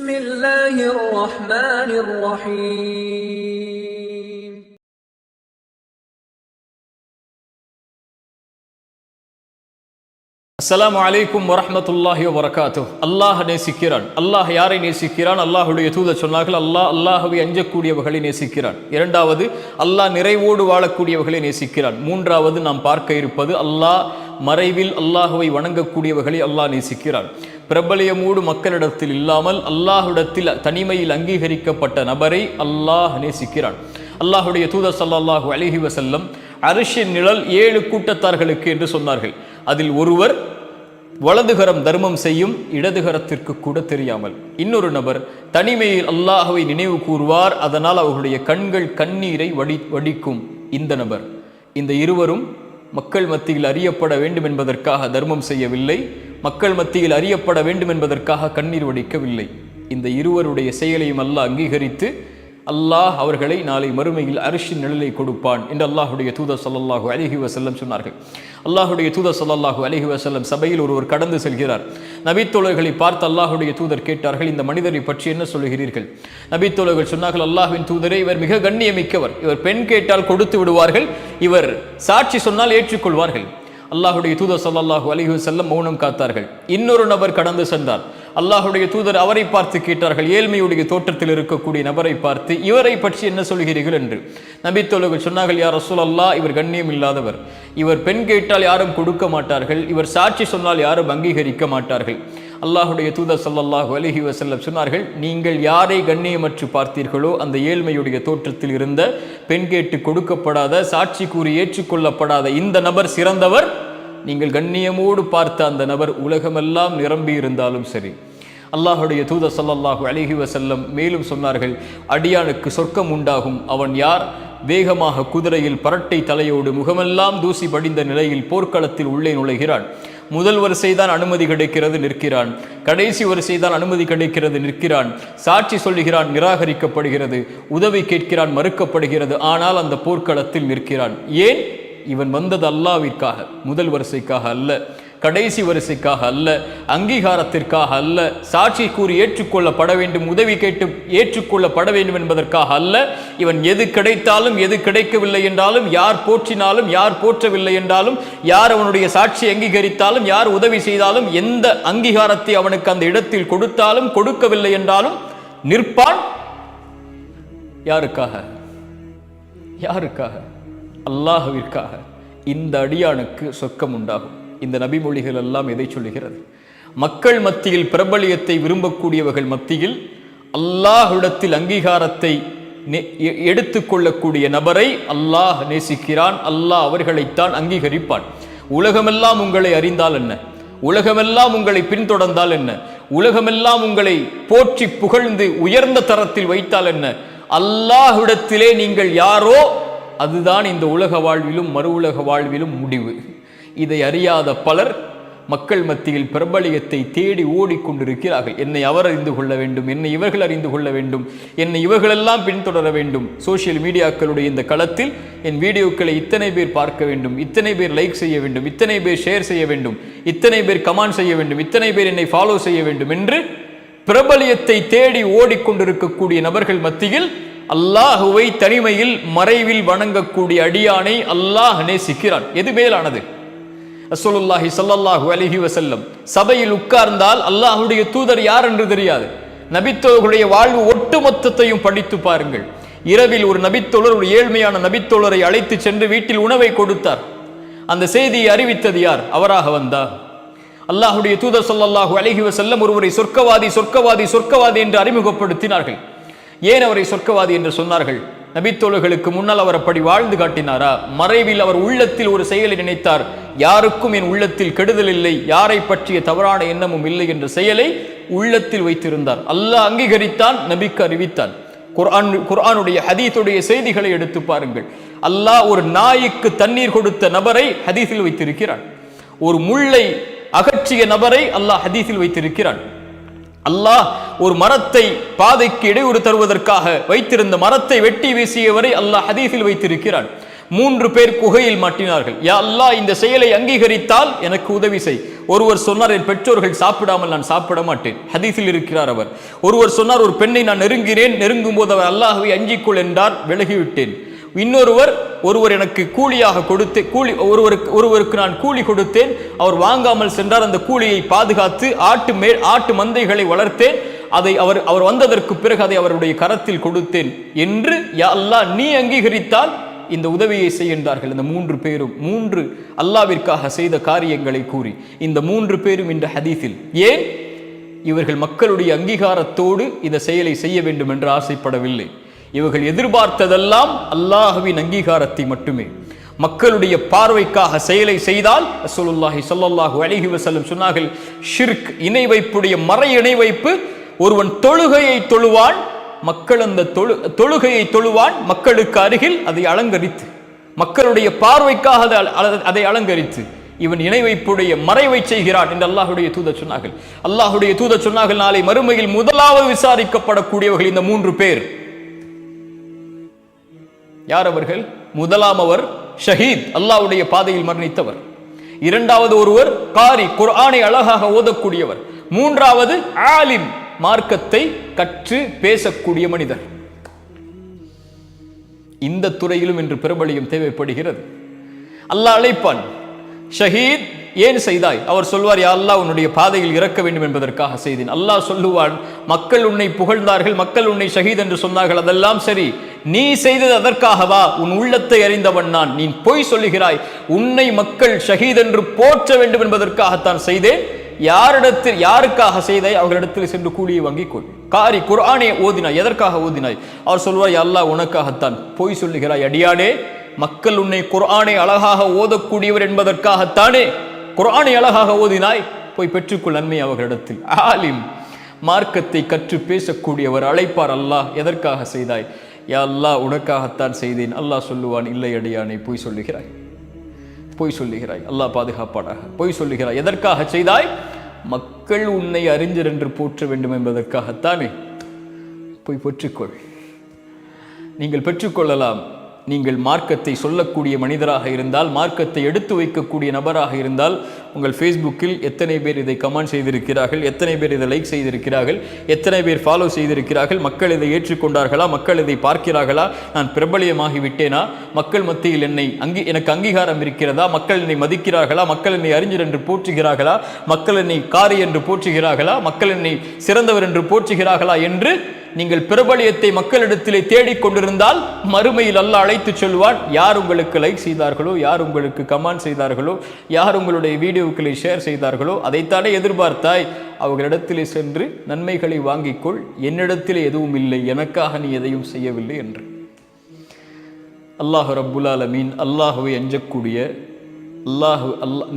بسم الله الرحمن الرحيم அஸ்ஸலாமு அலைக்கும் வரஹ்மத்துல்லாஹி வபரகாத்துஹ். அல்லாஹ் நேசிக்கிறான். அல்லாஹ் யாரை நேசிக்கிறான்? அல்லாஹுடைய தூதர் சொன்னார்கள், அல்லாஹ்வை அஞ்சக்கூடியவர்களை நேசிக்கிறான். இரண்டாவது, அல்லாஹ் நிறைவோடு வாழக்கூடியவர்களை நேசிக்கிறான். மூன்றாவது, நாம் பார்க்க இருப்பது, அல்லாஹ் மறைவில் அல்லாஹுவை வணங்கக்கூடியவர்களை அல்லாஹ் நேசிக்கிறான். பிரபலியமோடு மக்களிடத்தில் இல்லாமல் அல்லாஹ்விடத்தில் தனிமையில் அங்கீகரிக்கப்பட்ட நபரை அல்லாஹ் நேசிக்கிறான். அல்லாஹுடைய தூதர் ஸல்லல்லாஹு அலைஹி வஸல்லம் அர்ஷின் நிழல் 7 கூட்டத்தார்களுக்கு என்று சொன்னார்கள். அதில் ஒருவர் வலதுகரம் தர்மம் செய்யும், இடதுகரத்திற்கு கூட தெரியாமல். இன்னொரு நபர் தனிமையில் அல்லாஹ்வை நினைவு கூறுவார், அதனால் அவர்களுடைய கண்கள் கண்ணீரை வடிக்கும். இந்த நபர், இந்த இருவரும் மக்கள் மத்தியில் அறியப்பட வேண்டும் என்பதற்காக தர்மம் செய்யவில்லை, மக்கள் மத்தியில் அறியப்பட வேண்டும் என்பதற்காக கண்ணீர் வடிக்கவில்லை. இந்த இருவருடைய செயலையும் அல்லாஹ் அங்கீகரித்து அல்லாஹ் அவர்களை நாளை மறுமையில் அர்ஷின் நிழலை கொடுப்பான் என்று அல்லாஹுடைய தூதர் ஸல்லல்லாஹு அலைஹி வஸல்லம் சொன்னார்கள். அல்லாஹுடைய தூதர் ஸல்லல்லாஹு அலைஹி வஸல்லம் சபையில் ஒருவர் கடந்து செல்கிறார். நபித்தோழர்களை பார்த்து அல்லாஹுடைய தூதர் கேட்டார்கள், இந்த மனிதரை பற்றி என்ன சொல்கிறீர்கள்? நபித்தோழர்கள் சொன்னார்கள், அல்லாஹ்வின் தூதரே, இவர் மிக கண்ணியமிக்கவர், இவர் பெண் கேட்டால் கொடுத்து விடுவார்கள், இவர் சாட்சி சொன்னால் ஏற்றுக்கொள்வார்கள். அல்லாஹுடைய தூதர் ஸல்லல்லாஹு அலைஹி வஸல்லம் மௌனம் காத்தார்கள். இன்னொரு நபர் கடந்து சென்றார். அல்லாஹுடைய தூதர் அவரை பார்த்து கேட்டார்கள், ஏழ்மையுடைய தோற்றத்தில் இருக்கக்கூடிய நபரை பார்த்து, இவரை பற்றி என்ன சொல்கிறீர்கள் என்று. நபித்தோழர்கள் சொன்னார்கள், யா ரசூலல்லாஹ், இவர் கண்ணியம் இல்லாதவர், இவர் பெண் கேட்டால் யாரும் கொடுக்க மாட்டார்கள், இவர் சாட்சி சொன்னால் யாரும் அங்கீகரிக்க மாட்டார்கள். அல்லாஹுடைய தூதர் ஸல்லல்லாஹு அலைஹி வஸல்லம் சொன்னார்கள், நீங்கள் யாரை கண்ணியமற்று பார்த்தீர்களோ அந்த ஏழ்மையுடைய தோற்றத்தில் இருந்த, பெண் கேட்டு கொடுக்கப்படாத, சாட்சி கூறி ஏற்றுக்கொள்ளப்படாத இந்த நபர் சிறந்தவர். நீங்கள் கண்ணியமோடு பார்த்த அந்த நபர் உலகமெல்லாம் நிரம்பி இருந்தாலும் சரி. அல்லாஹுடைய தூதர் ஸல்லல்லாஹு அலைஹி வஸல்லம் மேலும் சொன்னார்கள், அடியானுக்கு சொர்க்கம் உண்டாகும். அவன் யார்? வேகமாக குதிரையில் பரட்டை தலையோடு முகமெல்லாம் தூசி படிந்த நிலையில் போர்க்களத்தில் உள்ளே நுழைகிறான். முதல் வரிசைதான் அனுமதி கிடைக்கிறது, நிற்கிறான். கடைசி வரிசைதான் அனுமதி கிடைக்கிறது, நிற்கிறான். சாட்சி சொல்லுகிறான், நிராகரிக்கப்படுகிறது. உதவி கேட்கிறான், மறுக்கப்படுகிறது. ஆனால் அந்த போர்க்களத்தில் நிற்கிறான். ஏன்? இவன் வந்தது அல்லாஹ்விற்காக, முதல் வரிசைக்காக அல்ல, கடைசி வரிசைக்காக அல்ல, அங்கீகாரத்திற்காக அல்ல, சாட்சி கூறி ஏற்றுக்கொள்ளப்பட வேண்டும், உதவி கேட்டு ஏற்றுக்கொள்ளப்பட வேண்டும் என்பதற்காக அல்ல. இவன் எது கிடைத்தாலும் எது கிடைக்கவில்லை என்றாலும், யார் போற்றினாலும் யார் போற்றவில்லை என்றாலும், யார் அவனுடைய சாட்சி அங்கீகரித்தாலும் யார் உதவி செய்தாலும், எந்த அங்கீகாரத்தை அவனுக்கு அந்த இடத்தில் கொடுத்தாலும் கொடுக்கவில்லை என்றாலும் நிற்பான். யாருக்காக? யாருக்காக? அல்லாஹ்விற்காக. இந்த அடியானுக்கு சொர்க்கம் உண்டாகும். இந்த நபிமொழிகள் எல்லாம் எதை சொல்லுகிறது? மக்கள் மத்தியில் பிரபலியத்தை விரும்பக்கூடியவர்கள் மத்தியில் அல்லாஹ்விடத்தில் அங்கீகாரத்தை எடுத்துக்கொள்ளக்கூடிய நபரை அல்லாஹ் நேசிக்கிறான். அல்லாஹ் அவர்களைத்தான் அங்கீகரிப்பான். உலகமெல்லாம் உங்களை அறிந்தால் என்ன, உலகமெல்லாம் உங்களை பின்தொடர்ந்தால் என்ன, உலகமெல்லாம் உங்களை போற்றி புகழ்ந்து உயர்ந்த தரத்தில் வைத்தால் என்ன, அல்லாஹ்விடத்திலே நீங்கள் யாரோ அதுதான் இந்த உலக வாழ்விலும் மறு உலக வாழ்விலும் முடிவு. இதை அறியாத பலர் மக்கள் மத்தியில் பிரபலியத்தை தேடி ஓடிக்கொண்டிருக்கிறார்கள். என்னை அவர் அறிந்து கொள்ள வேண்டும், என்னை இவர்கள் அறிந்து கொள்ள வேண்டும், என்னை இவர்களெல்லாம் பின்தொடர வேண்டும். சோசியல் மீடியாக்களுடைய இந்த களத்தில் என் வீடியோக்களை இத்தனை பேர் பார்க்க வேண்டும், இத்தனை பேர் லைக் செய்ய வேண்டும், இத்தனை பேர் ஷேர் செய்ய வேண்டும், இத்தனை பேர் கமெண்ட் செய்ய வேண்டும், இத்தனை பேர் என்னை ஃபாலோ செய்ய வேண்டும் என்று பிரபலியத்தை தேடி ஓடிக்கொண்டிருக்கக்கூடிய நபர்கள் மத்தியில் அல்லாஹுவை தனிமையில் மறைவில் வணங்கக்கூடிய அடியானை அல்லாஹ் நேசிக்கிறான். எது மேலானது? ரசூலுல்லாஹி ஸல்லல்லாஹு அலைஹி வஸல்லம் சபையில் உட்கார்ந்தால் அல்லாஹ்வுடைய தூதர் யார் என்று தெரியாது. நபித்தோழர்களுடைய வாழ்வு ஒட்டுமொத்தத்தையும் படித்து பாருங்கள். இரவில் ஒரு நபித்தோழர், ஒரு ஏழ்மையான நபித்தோழரை அழைத்து சென்று வீட்டில் உணவை கொடுத்தார். அந்த செய்தியை அறிவித்தது யார்? அவராக வந்தார். அல்லாஹ்வுடைய தூதர் ஸல்லல்லாஹு அலைஹி வஸல்லம் ஒருவரை சொர்க்கவாதி சொர்க்கவாதி சொர்க்கவாதி என்று அறிமுகப்படுத்தினார்கள். ஏன் அவரை சொர்க்கவாதி என்று சொன்னார்கள்? நபித்தோழர்களுக்கு முன்னால் அவர் அப்படி வாழ்ந்து காட்டினாரா? மறைவில் அவர் உள்ளத்தில் ஒரு செயலை நினைத்தார், யாருக்கும் என் உள்ளத்தில் கெடுதல் இல்லை, யாரை பற்றிய தவறான எண்ணமும் இல்லை என்ற செயலை உள்ளத்தில் வைத்திருந்தார். அல்லாஹ் அங்கீகரித்தான், நபிக்கு அறிவித்தான். குர்ஆனுடைய ஹதீஸுடைய செய்திகளை எடுத்து பாருங்கள். அல்லாஹ் ஒரு நாய்க்கு தண்ணீர் கொடுத்த நபரை ஹதீஸில் வைத்திருக்கிறான். ஒரு முள்ளை அகற்றிய நபரை அல்லாஹ் ஹதீஸில் வைத்திருக்கிறான். அல்லாஹ் ஒரு மரத்தை பாதைக்கு இடையூறு தருவதற்காக வைத்திருந்த மரத்தை வெட்டி வீசியவரை அல்லாஹ் ஹதீஸில் வைத்திருக்கிறான். 3 பேர் குகையில் மாட்டினார்கள். யா அல்லாஹ், இந்த செயலை அங்கீகரித்தால் எனக்கு உதவி செய், ஒருவர் சொன்னார், என் பெற்றோர்கள் சாப்பிடாமல் நான் சாப்பிட மாட்டேன், ஹதீஸில் இருக்கிறார் அவர். ஒருவர் சொன்னார், ஒரு பெண்ணை நான் நெருங்கினேன், நெருங்கும் போது அவர் அல்லாஹ்வை அஞ்சிக்கொள் என்றார், விலகிவிட்டேன். ஒருவர் எனக்கு கூலியாக கொடுத்து ஒருவருக்கு நான் கூலி கொடுத்தேன், அவர் வாங்காமல் சென்றார், அந்த கூலியை பாதுகாத்து ஆட்டு மந்தைகளை வளர்த்தேன், அதை அவர் வந்ததற்கு பிறகு அதை அவருடைய கரத்தில் கொடுத்தேன் என்று யா அல்லாஹ் நீ அங்கீகரித்தால் இந்த உதவியை செய்கின்றார்கள். இந்த 3 பேரும் 3 அல்லாஹ்விற்காக செய்த காரியங்களை கூறி இந்த 3 பேரும் இந்த ஹதீஸில் ஏன் இவர்கள் மக்களுடைய அங்கீகாரத்தோடு இந்த செயலை செய்ய வேண்டும் என்று ஆசைப்படவில்லை. இவர்கள் எதிர்பார்த்ததெல்லாம் அல்லாஹ்வின் அங்கீகாரத்தை மட்டுமே. மக்களுடைய பார்வைக்காக செயலை செய்தால் ரசூலுல்லாஹி ஸல்லல்லாஹு அலைஹி வஸல்லம் சொன்னார்கள், ஷிர்க் இணை வைப்புடைய மறை இணை வைப்பு. ஒருவன் தொழுகையை தொழுவான், மக்கள் அந்த தொழுகையை தொழுவான், மக்களுக்கு அருகில் அதை அலங்கரித்து, மக்களுடைய பார்வைக்காக அதை அலங்கரித்து இவன் இணை வைப்புடைய மறைவை செய்கிறான் என்று அல்லாஹ்வுடைய தூதர் சொன்னார்கள். அல்லாஹ்வுடைய தூதர் சொன்னார்கள், நாளை மறுமையில் முதலாவது விசாரிக்கப்படக்கூடியவர்கள் இந்த 3 பேர். யார் அவர்கள்? முதலாமவர் ஷஹீத், அல்லாஹ்வுடைய பாதையில் மரணித்தவர். இரண்டாவது ஒருவர் காரி, குர்ஆனை அழகாக ஓதக்கூடியவர். மூன்றாவது ஆலிம், மார்க்கத்தை கற்று பேசக்கூடிய மனிதர். இந்த துறையிலும் இன்று பிரபலியம் தேவைப்படுகிறது. அல்லாஹ் அழைப்பான், ஷஹீத் ஏன் செய்தாய்? அவர் சொல்வார், யா அல்லாஹ் உன்னுடைய பாதையில் இறக்க வேண்டும் என்பதற்காக செய்தேன். அல்லாஹ் சொல்லுவான், மக்கள் உன்னை புகழ்ந்தார்கள், மக்கள் உன்னை ஷஹீத் என்று சொன்னார்கள், அதெல்லாம் சரி, நீ செய்தது அதற்காகவா? உன் உள்ளத்தை அறிந்தவன் நான். நீ பொய் சொல்லுகிறாய், உன்னை மக்கள் ஷஹீத் என்று போற்ற வேண்டும் என்பதற்காகத்தான் செய்தேன். யாருக்காக செய்தாய்? அவர்களிடத்தில் சென்று கூலியை வாங்கிக் கொள். காரி, குர்ஆனை ஓதினாய், எதற்காக ஓதினாய்? அவர் சொல்வார், யா அல்லாஹ் உனக்காகத்தான். பொய் சொல்லுகிறாய் அடியானே, மக்கள் உன்னை குர்ஆனை அழகாக ஓதக்கூடியவர் என்பதற்காகத்தானே குர்ஆனை அழகாக ஓதினாய், போய் பெற்றுக்கொள் நன்மை அவர்களிடத்தில். ஆலிம், மார்க்கத்தை கற்று பேசக்கூடியவர் அழைப்பார், அல்லாஹ் எதற்காக செய்தாய்? யா அல்லாஹ் உனக்காகத்தான் செய்தேன். அல்லாஹ் சொல்லுவான், இல்லை அடியானே, பொய் சொல்லுகிறாய், பொய் சொல்லுகிறாய், அல்லாஹ் பாதுகாப்பானாக, பொய் சொல்லுகிறாய். எதற்காக செய்தாய்? மக்கள் உன்னை அறிஞர் என்று போற்ற வேண்டும் என்பதற்காகத்தானே. போய் பெற்றுக்கொள். நீங்கள் பெற்றுக்கொள்ளலாம். நீங்கள் மார்க்கத்தை சொல்லக்கூடிய மனிதராக இருந்தால், மார்க்கத்தை எடுத்து வைக்கக்கூடிய நபராக இருந்தால், உங்கள் ஃபேஸ்புக்கில் எத்தனை பேர் இதை கமெண்ட் செய்திருக்கிறார்கள், எத்தனை பேர் இதை லைக் செய்திருக்கிறார்கள், எத்தனை பேர் ஃபாலோ செய்திருக்கிறார்கள், மக்கள் இதை ஏற்றுக்கொண்டார்களா, மக்கள் இதை பார்க்கிறார்களா, நான் பிரபலியமாகி விட்டேனா, மக்கள் மத்தியில் எனக்கு அங்கீகாரம் இருக்கிறதா, மக்கள் என்னை மதிக்கிறார்களா, மக்கள் என்னை அறிஞர் என்று போற்றுகிறார்களா, மக்கள் என்னை காரி என்று போற்றுகிறார்களா, மக்கள் என்னை சிறந்தவர் என்று போற்றுகிறார்களா என்று நீங்கள் பிரபலியத்தை மக்களிடத்திலே தேடிக்கொண்டிருந்தால் மறுமையில் அல்லாஹ் அழைத்து சொல்வான், யார் உங்களுக்கு லைக் செய்தார்களோ, யார் உங்களுக்கு கமெண்ட் செய்தார்களோ, யார் உங்களுடைய வீடியோக்களை ஷேர் செய்தார்களோ, அதைத்தானே எதிர்பார்த்தாய், அவர்களிடத்திலே சென்று நன்மைகளை வாங்கிக்கொள், என்னிடத்திலே எதுவும் இல்லை, எனக்காக நீ எதையும் செய்யவில்லை என்று. அல்லாஹ் ரப்புல் ஆலமீன் அல்லாஹ்வை அஞ்சக்கூடிய, அல்லாஹ்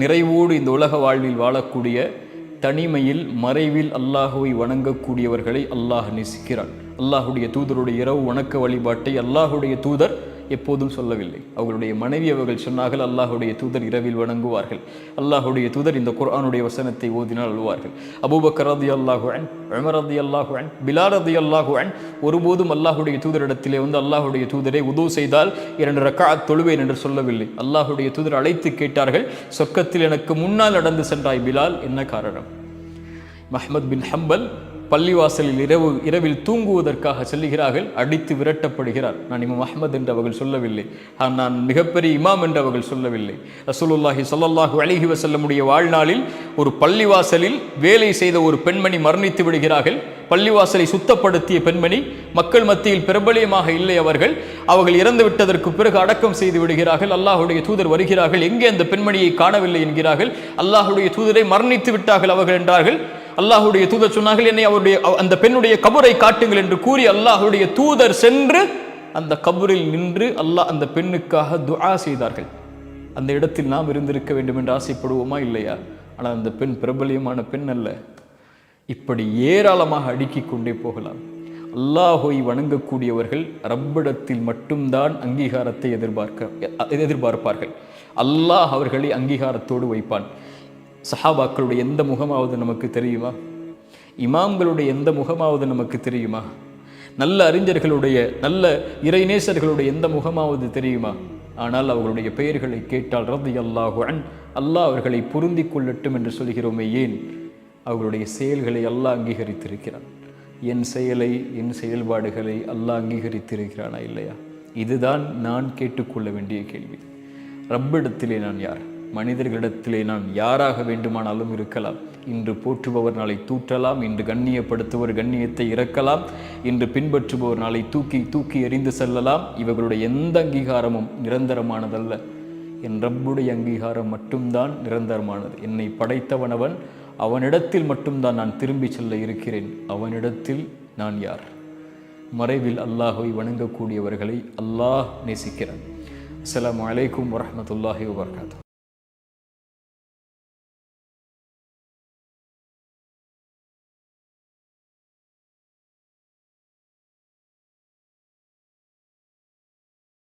நிறைவோடு இந்த உலக வாழ்வில் வாழக்கூடிய, தனிமையில் மறைவில் அல்லாஹுவை வணங்கக்கூடியவர்களை அல்லாஹ் நேசிக்கிறான். அல்லாஹுடைய தூதருடைய இரவு வணக்க வழிபாட்டை அல்லாஹுடைய தூதர் எப்போதும் சொல்லவில்லை. அவர்களுடைய மனைவி அவர்கள் சொன்னார்கள், அல்லாஹுடைய தூதர் இரவில் வணங்குவார்கள். அல்லாஹுடைய தூதர் இந்த குர்ஆனுடைய வசனத்தை ஓதினால் அழுவார்கள். அபூபக்கர் ரலியல்லாஹு அன்ஹு, உமர் ரலியல்லாஹு அன்ஹு, பிலால் ரலியல்லாஹு அன்ஹு ஒருபோதும் அல்லாஹுடைய தூதரிடத்திலே வந்து, அல்லாஹுடைய தூதரை உது செய்தால் 2 ரக்அத் தொழுவேன் என்று சொல்லவில்லை. அல்லாஹுடைய தூதர் அழைத்து கேட்டார்கள், சொர்க்கத்தில் எனக்கு முன்னால் நடந்து சென்றாய் பிலால், என்ன காரணம்? அஹ்மத் பின் ஹம்பல் பள்ளிவாசலில் இரவில் தூங்குவதற்காக செல்லுகிறார்கள், அடித்து விரட்டப்படுகிறார். நான் இமாம் அஹ்மத் என்று அவர்கள் சொல்லவில்லை, நான் மிகப்பெரிய இமாம் என்று அவர்கள் சொல்லவில்லை. ரசூலுல்லாஹி ஸல்லல்லாஹு அலைஹி வஸல்லமுடைய வாழ்நாளில் ஒரு பள்ளிவாசலில் வேலை செய்த ஒரு பெண்மணி மரணித்து விடுகிறார்கள். பள்ளிவாசலை சுத்தப்படுத்திய பெண்மணி, மக்கள் மத்தியில் பிரபலியமாக இல்லை. அவர்கள் இறந்து விட்டதற்கு பிறகு அடக்கம் செய்து விடுகிறார்கள். அல்லாஹுடைய தூதர் வருகிறார்கள், எங்கே அந்த பெண்மணியை காணவில்லை என்கிறார்கள். அல்லாஹுடைய தூதரை மரணித்து விட்டார்கள் அவர்கள் என்றார்கள். அல்லாஹுடைய தூதர் சொன்னார்கள், என்னை அந்த பெண்ணுடைய கபரை காட்டுங்கள் என்று கூறி அல்லாஹுடைய தூதர் சென்று அந்த கபரில் நின்று அந்த பெண்ணுக்காக துஆ செய்தார்கள். அந்த இடத்தில் நாம் இருந்திருக்க வேண்டும் என்று ஆசைப்படுவோமா? இல்லையா? ஆனால் அந்த பெண் பிரபலியமான பெண் அல்ல. இப்படி ஏராளமாக அடுக்கிக் கொண்டே போகலாம். அல்லாஹை வணங்கக்கூடியவர்கள் ரப்பிடத்தில் மட்டும்தான் அங்கீகாரத்தை எதிர்பார்ப்பார்கள். அல்லாஹ் அவர்களை அங்கீகாரத்தோடு வைப்பான். சஹாபாக்களுடைய எந்த முகமாவது நமக்கு தெரியுமா? இமாம்களுடைய எந்த முகமாவது நமக்கு தெரியுமா? நல்ல அறிஞர்களுடைய, நல்ல இறைநேசர்களுடைய எந்த முகமாவது தெரியுமா? ஆனால் அவர்களுடைய பெயர்களை கேட்டால் ரலியல்லாஹு அன்ஹு அல்லாஹ் அவர்களை பொருந்தி கொள்ளட்டும் என்று சொல்கிறோமே, ஏன்? அவர்களுடைய செயல்களை அல்லாஹ் அங்கீகரித்திருக்கிறான். என் செயலை, என் செயல்பாடுகளை அல்லாஹ் அங்கீகரித்திருக்கிறானா இல்லையா? இதுதான் நான் கேட்டுக்கொள்ள வேண்டிய கேள்வி. ரப்பிடத்திலே நான் யார்? மனிதர்களிடத்திலே நான் யாராக வேண்டுமானாலும் இருக்கலாம். இன்று போற்றுபவர் நாளை தூற்றலாம், இன்று கண்ணியப்படுத்துவர் கண்ணியத்தை இறக்கலாம், இன்று பின்பற்றுபவர் நாளை தூக்கி தூக்கி எறிந்து செல்லலாம். இவர்களுடைய எந்த அங்கீகாரமும் நிரந்தரமானதல்ல. என் ரப்புடைய அங்கீகாரம் மட்டும்தான் நிரந்தரமானது. என்னை படைத்தவனவன், அவனிடத்தில் மட்டும்தான் நான் திரும்பி செல்ல இருக்கிறேன். அவனிடத்தில் நான் யார்? மறைவில் அல்லாஹை வணங்கக்கூடியவர்களை அல்லாஹ் நேசிக்கிறான். அஸ்ஸலாமு அலைக்கும் வரஹ்மத்துல்லாஹி வபரகாத்துஹு.